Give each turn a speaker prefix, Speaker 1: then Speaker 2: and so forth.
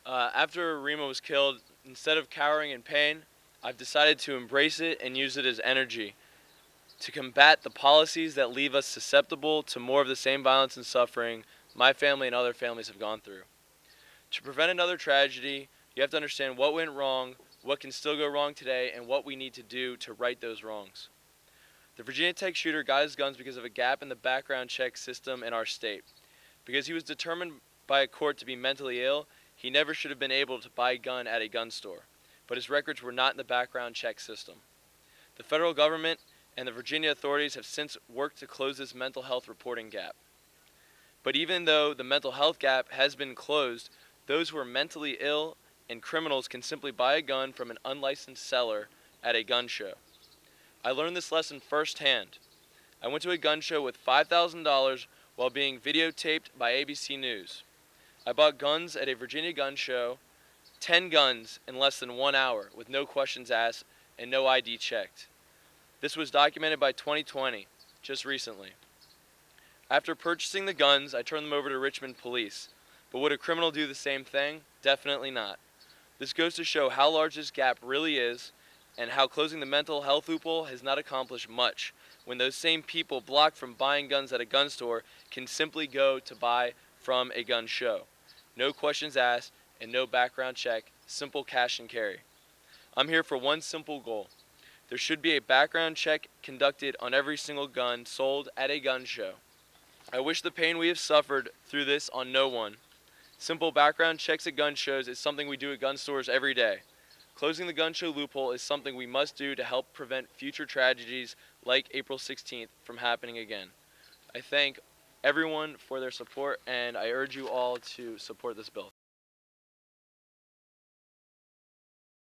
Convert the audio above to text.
Speaker 1: After Reema was killed, instead of cowering in pain, I've decided to embrace it and use it as energy to combat the policies that leave us susceptible to more of the same violence and suffering my family and other families have gone through. To prevent another tragedy, you have to understand what went wrong, what can still go wrong today, and what we need to do to right those wrongs. The Virginia Tech shooter got his guns because of a gap in the background check system in our state. Because he was determined by a court to be mentally ill, he never should have been able to buy a gun at a gun store, but his records were not in the background check system. The federal government and the Virginia authorities have since worked to close this mental health reporting gap. But even though the mental health gap has been closed, those who are mentally ill and criminals can simply buy a gun from an unlicensed seller at a gun show. I learned this lesson firsthand. I went to a gun show with $5,000 while being videotaped by ABC News. I bought guns at a Virginia gun show, 10 guns in less than 1 hour with no questions asked and no ID checked. This was documented by 2020, just recently. After purchasing the guns, I turned them over to Richmond police. But would a criminal do the same thing? Definitely not. This goes to show how large this gap really is and how closing the mental health loophole has not accomplished much when those same people blocked from buying guns at a gun store can simply go to buy from a gun show. No questions asked and no background check, simple cash and carry. I'm here for one simple goal. There should be a background check conducted on every single gun sold at a gun show. I wish the pain we have suffered through this on no one. Simple background checks at gun shows is something we do at gun stores every day. Closing the gun show loophole is something we must do to help prevent future tragedies like April 16th from happening again. I thank everyone for their support, and I urge you all to support this bill.